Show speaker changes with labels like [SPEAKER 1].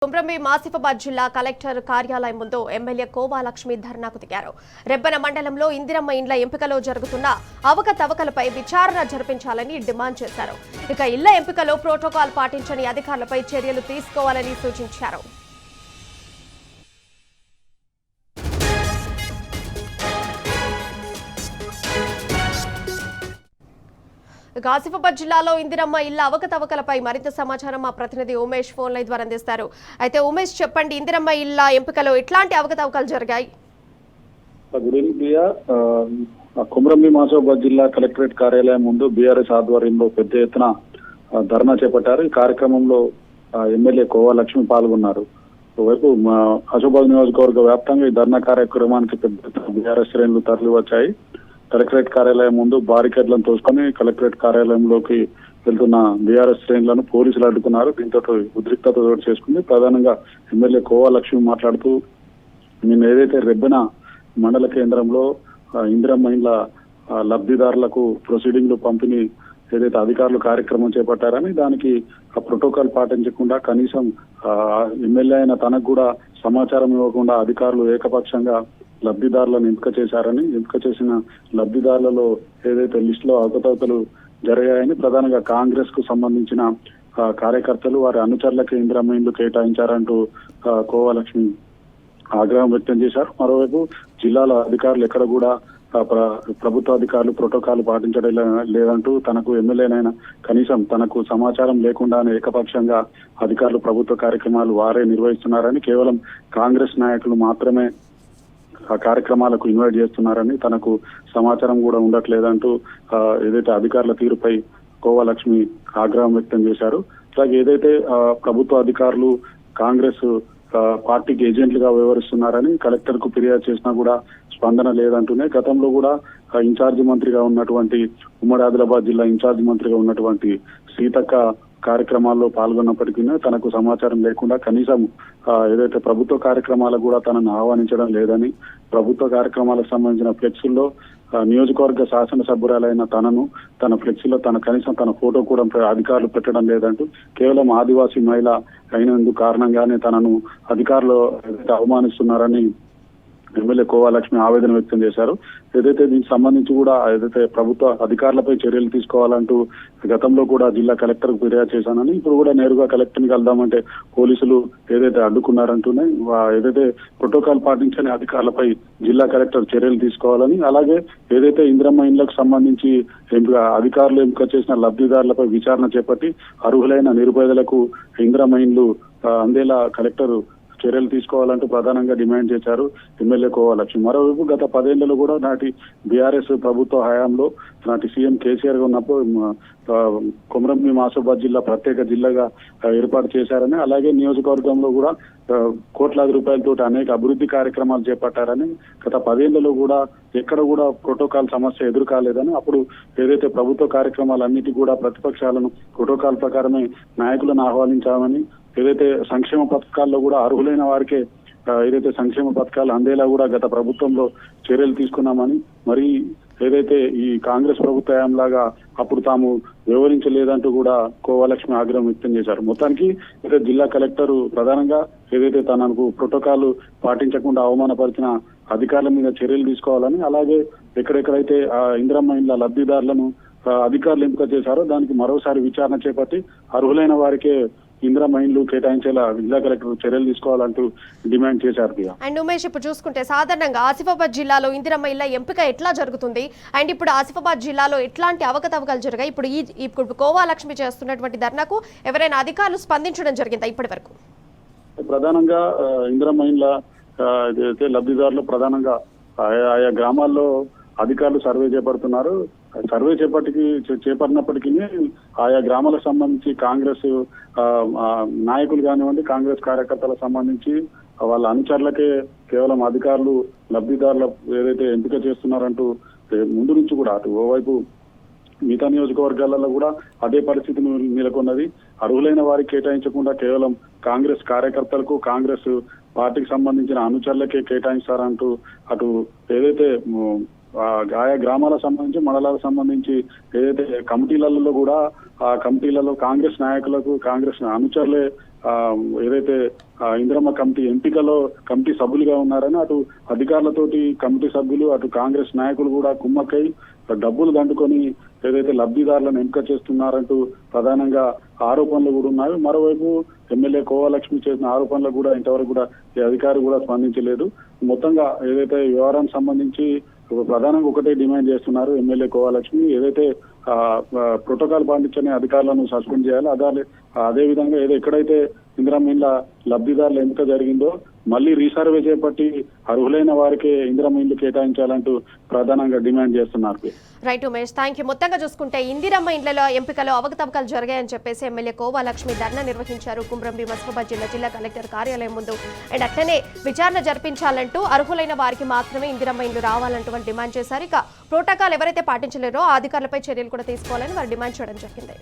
[SPEAKER 1] కుమ్రంభీం ఆసిఫాబాద్ జిల్లా కలెక్టర్ కార్యాలయం ముందు ఎమ్మెల్యే కోవా లక్ష్మి ధర్నాకు దిగారు. రెబ్బెన మండలంలో ఇందిరమ్మ ఇండ్ల ఎంపికలో జరుగుతున్న అవకతవకలపై విచారణ జరిపించాలని డిమాండ్ చేశారు. ఇక ఇళ్ల ఎంపికలో ప్రోటోకాల్ పాటించని అధికారులపై చర్యలు తీసుకోవాలని సూచించారు. ఆసిఫాబాద్ జిల్లాలో ఇందిరమ్మ ఇళ్ల అవకతవకలపై మరింత సమాచారం మా ప్రతినిధి ఉమేష్ ఫోన్ లైన్ ద్వారా అందిస్తారు. అయితే ఉమేష్, చెప్పండి, ఇందిరమ్మ ఇళ్ల ఎంపికలో ఎట్లాంటి అవకతవకలు జరిగాయి?
[SPEAKER 2] కుమ్రంభీం ఆసిఫాబాద్ జిల్లా కలెక్టరేట్ కార్యాలయం ముందు బీఆర్ఎస్ ఆధ్వర్యంలో పెద్ద ఎత్తున ధర్నా చేపట్టారు. ఈ కార్యక్రమంలో ఎమ్మెల్యే కోవా లక్ష్మి పాల్గొన్నారు. ఒకవైపు ఆసిఫాబాద్ నియోజకవర్గ వ్యాప్తంగా ఈ ధర్నా కార్యక్రమానికి పెద్ద ఎత్తున బీఆర్ఎస్ శ్రేణులు తరలి వచ్చాయి. కలెక్టరేట్ కార్యాలయం ముందు బారికేడ్లను తోసుకొని కలెక్టరేట్ కార్యాలయంలోకి వెళ్తున్న బీఆర్ఎస్ శ్రేణులను పోలీసులు అడ్డుకున్నారు. దీంతో ఉద్రిక్తత చోటు చేసుకుంది. ప్రధానంగా ఎమ్మెల్యే కోవా లక్ష్మి మాట్లాడుతూ, నిన్న ఏదైతే రెబ్బెన మండల కేంద్రంలో ఇందిరమ్మ ఇండ్ల లబ్ధిదారులకు ప్రొసీడింగ్లు పంపిణీ ఏదైతే అధికారులు కార్యక్రమం చేపట్టారని, దానికి ఆ ప్రోటోకాల్ పాటించకుండా కనీసం ఎమ్మెల్యే అయిన తనకు కూడా సమాచారం ఇవ్వకుండా అధికారులు ఏకపక్షంగా లబ్ధిదారులను ఎంపిక చేశారని, ఎంపిక చేసిన లబ్ధిదారులలో ఏదైతే లిస్ట్ లో అవకతవకలు జరిగాయని, ప్రధానంగా కాంగ్రెస్ కు సంబంధించిన కార్యకర్తలు వారి అనుచరులకి ఇందిరమ్మ ఇండ్లు కేటాయించారంటూ కోవా లక్ష్మి ఆగ్రహం వ్యక్తం చేశారు. మరోవైపు జిల్లాల అధికారులు ఎక్కడ కూడా ప్రభుత్వ అధికారులు ప్రోటోకాల్ పాటించడం లేదంటూ, తనకు ఎమ్మెల్యేనైనా కనీసం తనకు సమాచారం లేకుండానే ఏకపక్షంగా అధికారులు ప్రభుత్వ కార్యక్రమాలు వారే నిర్వహిస్తున్నారని, కేవలం కాంగ్రెస్ నాయకులు మాత్రమే ఆ కార్యక్రమాలకు ఇన్వైట్ చేస్తున్నారని, తనకు సమాచారం కూడా ఉండట్లేదంటూ ఏదైతే అధికారుల తీరుపై కోవా లక్ష్మి ఆగ్రహం వ్యక్తం చేశారు. అలాగే ఏదైతే ప్రభుత్వ అధికారులు కాంగ్రెస్ పార్టీకి ఏజెంట్లుగా వ్యవహరిస్తున్నారని కలెక్టర్ కు ఫిర్యాదు చేసినా కూడా స్పందన లేదంటూనే, గతంలో కూడా ఇన్ఛార్జి మంత్రిగా ఉన్నటువంటి ఉమ్మడి ఆదిలాబాద్ జిల్లా ఇన్ఛార్జి మంత్రిగా ఉన్నటువంటి సీతక్క కార్యక్రమాల్లో పాల్గొన్నప్పటికీ తనకు సమాచారం లేకుండా కనీసం ఏదైతే ప్రభుత్వ కార్యక్రమాలకు కూడా తనను ఆహ్వానించడం లేదని, ప్రభుత్వ కార్యక్రమాలకు సంబంధించిన ఫ్లెక్సీల్లో నియోజకవర్గ శాసనసభ్యురాలైన తన ఫ్లెక్సీలో కనీసం తన ఫోటో కూడా అధికారులు పెట్టడం లేదంటూ, కేవలం ఆదివాసీ మహిళ అయినందుకు కారణంగానే తనను అధికారులు అవమానిస్తున్నారని ఎమ్మెల్యే కోవా లక్ష్మి ఆవేదన వ్యక్తం చేశారు. ఏదైతే దీనికి సంబంధించి కూడా ఏదైతే ప్రభుత్వ అధికారులపై చర్యలు తీసుకోవాలంటూ గతంలో కూడా జిల్లా కలెక్టర్ కు ఫిర్యాదు చేశానని, ఇప్పుడు కూడా నేరుగా కలెక్టర్ ని కలుద్దామంటే పోలీసులు ఏదైతే అడ్డుకున్నారంటూనే, ఏదైతే ప్రోటోకాల్ పాటించని అధికారులపై జిల్లా కలెక్టర్ చర్యలు తీసుకోవాలని, అలాగే ఏదైతే ఇందిరమ్మ ఇండ్లకు సంబంధించి అధికారులు ఎంపిక చేసిన లబ్ధిదారులపై విచారణ చేపట్టి అర్హులైన నిరుపేదలకు ఇందిరమ్మ ఇండ్లు అందేలా కలెక్టర్ చర్యలు తీసుకోవాలంటూ ప్రధానంగా డిమాండ్ చేశారు ఎమ్మెల్యే కోవా లక్ష్మి. మరోవైపు గత 10 ఏళ్లలో కూడా నాటి బీఆర్ఎస్ ప్రభుత్వ హయాంలో నాటి సీఎం కేసీఆర్ గా ఉన్నప్పుడు కుమ్రంభీం ఆసిఫాబాద్ జిల్లా ప్రత్యేక జిల్లాగా ఏర్పాటు చేశారని, అలాగే నియోజకవర్గంలో కూడా కోట్లాది రూపాయలతో అనేక అభివృద్ధి కార్యక్రమాలు చేపట్టారని, గత 10 ఏళ్లలో కూడా ఎక్కడ కూడా ప్రోటోకాల్ సమస్య ఎదురు కాలేదని, అప్పుడు ఏదైతే ప్రభుత్వ కార్యక్రమాలన్నిటి కూడా ప్రతిపక్షాలను ప్రోటోకాల్ ప్రకారమే నాయకులను ఆహ్వానించామని, ఏదైతే సంక్షేమ పథకాల్లో కూడా అర్హులైన వారికే ఏదైతే సంక్షేమ పథకాలు అందేలా కూడా గత ప్రభుత్వంలో చర్యలు తీసుకున్నామని, మరి ఏదైతే ఈ కాంగ్రెస్ ప్రభుత్వం లాగా అప్పుడు తాము వివరించలేదంటూ కూడా కోవా లక్ష్మి ఆగ్రహం వ్యక్తం చేశారు. మొత్తానికి ఏదైతే జిల్లా కలెక్టర్ ప్రధానంగా ఏదైతే తనకు ప్రోటోకాల్ పాటించకుండా అవమానపరిచిన అధికారుల మీద చర్యలు తీసుకోవాలని, అలాగే ఎక్కడెక్కడైతే ఇందిరమ్మ ఇండ్ల లబ్ధిదారులను అధికారులు ఎంపిక చేశారో దానికి మరోసారి విచారణ చేపట్టి అర్హులైన వారికే ఇందిరమ్మ ఇండ్లు కేటాయించేలా జిల్లా కలెక్టర్ చర్యలు తీసుకోవాలంటూ డిమాండ్ చేశారు.
[SPEAKER 1] అండ్ ఉమేష్, ఇప్పుడు చూసుకుంటే సాధారణంగా ఆసిఫాబాద్ జిల్లాలో ఇందిరమ్మ ఇళ్ల ఎంపిక ఎట్లా జరుగుతుంది, అండ్ ఇప్పుడు ఆసిఫాబాద్ జిల్లాలో ఎట్లాంటి అవకతవకలు జరిగాయి? ఇప్పుడు కోవా లక్ష్మి చేస్తున్నటువంటి ధర్నాకు ఎవరైనా అధికారులు స్పందించడం జరిగిందా ఇప్పటి వరకు?
[SPEAKER 2] ప్రధానంగా ఇందిరమ్మ ఇండ్ల ఏదైతే లబ్ధిదారులు ప్రధానంగా ఆయా గ్రామాల్లో అధికారులు సర్వే చేపడుతున్నారు. సర్వే చేపట్టినప్పటికీ ఆయా గ్రామాలకు సంబంధించి కాంగ్రెస్ నాయకులు కానివ్వండి, కాంగ్రెస్ కార్యకర్తలకు సంబంధించి వాళ్ళ అనుచరులకే కేవలం అధికారులు లబ్ధిదారుల ఏదైతే ఎంపిక చేస్తున్నారంటూ ముందు నుంచి కూడా అటు ఓవైపు మిగతా నియోజకవర్గాలలో కూడా అదే పరిస్థితి నెలకొన్నది. అర్హులైన వారికి కేటాయించకుండా కేవలం కాంగ్రెస్ కార్యకర్తలకు, కాంగ్రెస్ పార్టీకి సంబంధించిన అనుచరులకే కేటాయిస్తారంటూ అటు ఏదైతే ఆయా గ్రామాలకు సంబంధించి మండలాలకు సంబంధించి ఏదైతే కమిటీలలో కూడా ఆ కమిటీలలో కాంగ్రెస్ నాయకులకు కాంగ్రెస్ అనుచరులే ఏదైతే ఇందిరమ్మ కమిటీ ఎంపికలో కమిటీ సభ్యులుగా ఉన్నారని అటు అధికారులతోటి కమిటీ సభ్యులు అటు కాంగ్రెస్ నాయకులు కూడా కుమ్మక్కై డబ్బులు దండుకొని ఏదైతే లబ్ధిదారులను ఎంపిక చేస్తున్నారంటూ ప్రధానంగా ఆరోపణలు కూడా ఉన్నాయి. మరోవైపు ఎమ్మెల్యే కోవాలక్ష్మి చేసిన ఆరోపణలకు కూడా ఇంతవరకు కూడా ఈ అధికారి కూడా స్పందించలేదు. మొత్తంగా ఏదైతే వ్యవహారానికి సంబంధించి ప్రధానంగా ఒకటే డిమాండ్ చేస్తున్నారు ఎమ్మెల్యే కోవాలక్ష్మి, ఏదైతే ప్రోటోకాల్ పాటించని అధికారులను సస్పెండ్ చేయాలి. అదే విధంగా ఎక్కడైతే ఇందిరమ్మ ఇండ్ల లబ్ధిదారుల ఎంపిక జరిగిందో మళ్ళీ రీసర్వే చేపట్టి అర్హులైన వారికే ఇందిరమ్మ ఇండ్లు కేటాయించాలంటూ ప్రధానంగా డిమాండ్ చేస్తున్నారు.
[SPEAKER 1] Right Umesh, thank you. మొత్తంగా చూసుకుంటే ఇందిరమ్మ ఇండ్లలో ఎంపికలో అవకతవకలు జరిగాయని చెప్పేసి ఎమ్మెల్యే కోవాలక్ష్మి ధర్నా నిర్వహించారు కుమ్రంభీం ఆసిఫాబాద్ జిల్లా కలెక్టర్ కార్యాలయం ముందు. అండ్ అట్లనే విచారణ జరిపించాలంటూ అర్హులైన వారికి మాత్రమే ఇందిరమ్మ ఇండ్లు రావాలంటూ డిమాండ్ చేశారు. ఇక ప్రోటోకాల్ ఎవరైతే పాటించలేరో ఆ అధికారులపై చర్యలు కూడా తీసుకోవాలని వారు డిమాండ్ చేయడం జరిగింది.